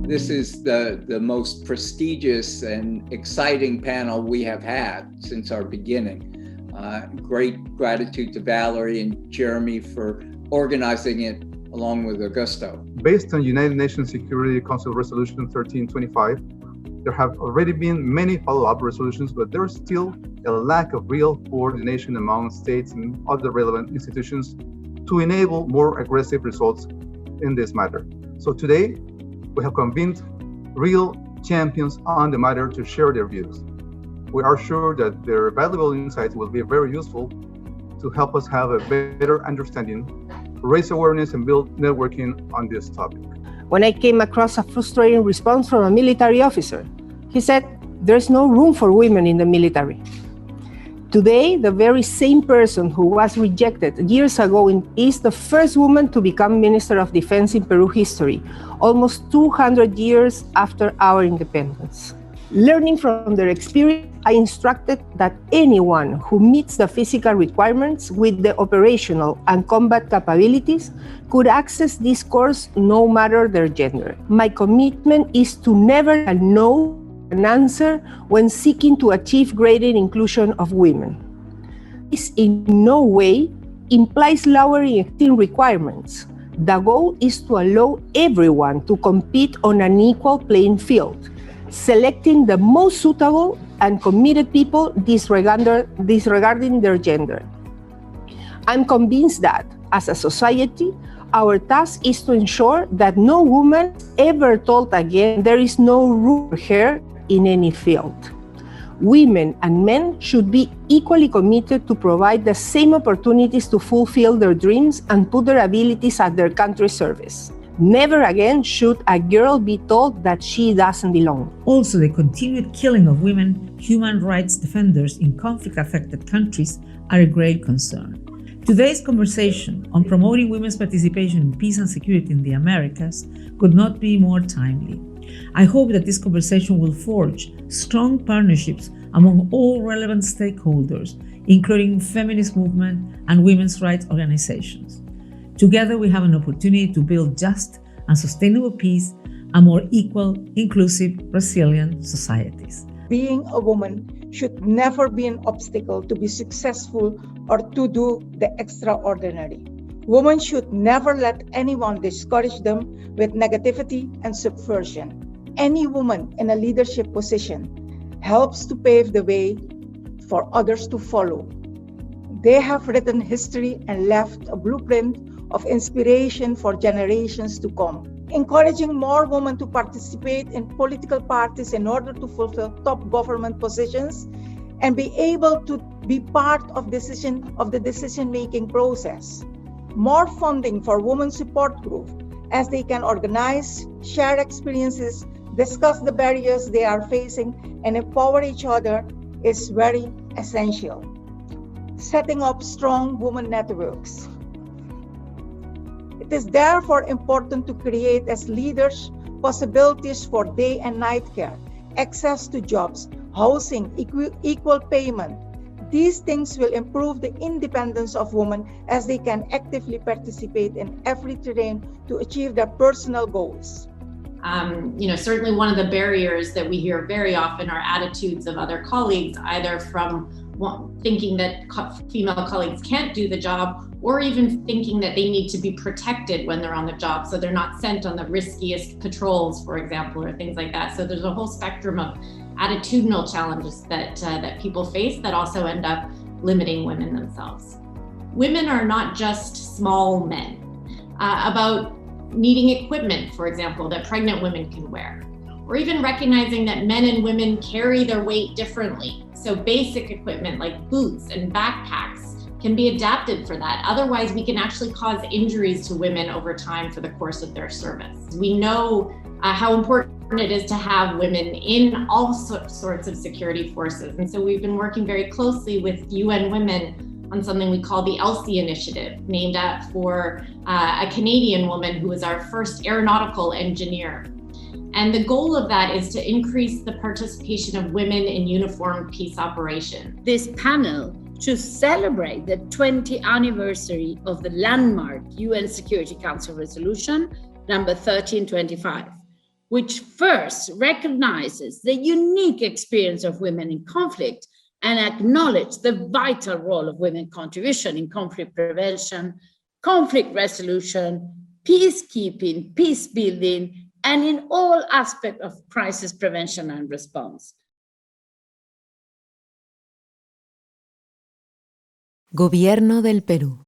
This is the most prestigious and exciting panel we have had since our beginning. Great gratitude to Valerie and Jeremy for organizing it along with Augusto. Based on United Nations Security Council Resolution 1325, there have already been many follow-up resolutions, but there's still a lack of real coordination among states and other relevant institutions to enable more aggressive results in this matter. So today, we have convened real champions on the matter to share their views. We are sure that their valuable insights will be very useful to help us have a better understanding, raise awareness, and build networking on this topic. When I came across a frustrating response from a military officer, he said, "There's no room for women in the military." Today, the very same person who was rejected years ago is the first woman to become Minister of Defense in Peru history, almost 200 years after our independence. Learning from their experience, I instructed that anyone who meets the physical requirements with the operational and combat capabilities could access this course no matter their gender. My commitment is to never know an answer when seeking to achieve greater inclusion of women. This in no way implies lowering existing requirements. The goal is to allow everyone to compete on an equal playing field, selecting the most suitable and committed people disregarding their gender. I'm convinced that, as a society, our task is to ensure that no woman is ever told again there is no room for her in any field. Women and men should be equally committed to provide the same opportunities to fulfill their dreams and put their abilities at their country's service. Never again should a girl be told that she doesn't belong. Also, the continued killing of women human rights defenders in conflict-affected countries are a great concern. Today's conversation on promoting women's participation in peace and security in the Americas could not be more timely. I hope that this conversation will forge strong partnerships among all relevant stakeholders, including feminist movement and women's rights organizations. Together, we have an opportunity to build just and sustainable peace and more equal, inclusive, resilient societies. Being a woman should never be an obstacle to be successful or to do the extraordinary. Women should never let anyone discourage them with negativity and subversion. Any woman in a leadership position helps to pave the way for others to follow. They have written history and left a blueprint of inspiration for generations to come. Encouraging more women to participate in political parties in order to fulfill top government positions and be able to be part of the decision-making process. More funding for women support groups as they can organize, share experiences, discuss the barriers they are facing, and empower each other is very essential. Setting up strong women networks. It is therefore important to create as leaders possibilities for day and night care, access to jobs, housing, equal payment. These things will improve the independence of women as they can actively participate in every terrain to achieve their personal goals. Certainly one of the barriers that we hear very often are attitudes of other colleagues, either from thinking that female colleagues can't do the job, or even thinking that they need to be protected when they're on the job, so they're not sent on the riskiest patrols, for example, or things like that. So there's a whole spectrum of attitudinal challenges that people face that also end up limiting women themselves. Women are not just small men. About needing equipment, for example, that pregnant women can wear, or even recognizing that men and women carry their weight differently. So basic equipment like boots and backpacks can be adapted for that. Otherwise, we can actually cause injuries to women over time for the course of their service. We know how important it is to have women in all sorts of security forces. And so we've been working very closely with UN Women on something we call the ELSI initiative, named for a Canadian woman who was our first aeronautical engineer. And the goal of that is to increase the participation of women in uniformed peace operations. This panel to celebrate the 20th anniversary of the landmark UN Security Council Resolution number 1325, which first recognizes the unique experience of women in conflict and acknowledges the vital role of women's contribution in conflict prevention, conflict resolution, peacekeeping, peace building, and in all aspects of crisis prevention and response. Gobierno del Perú.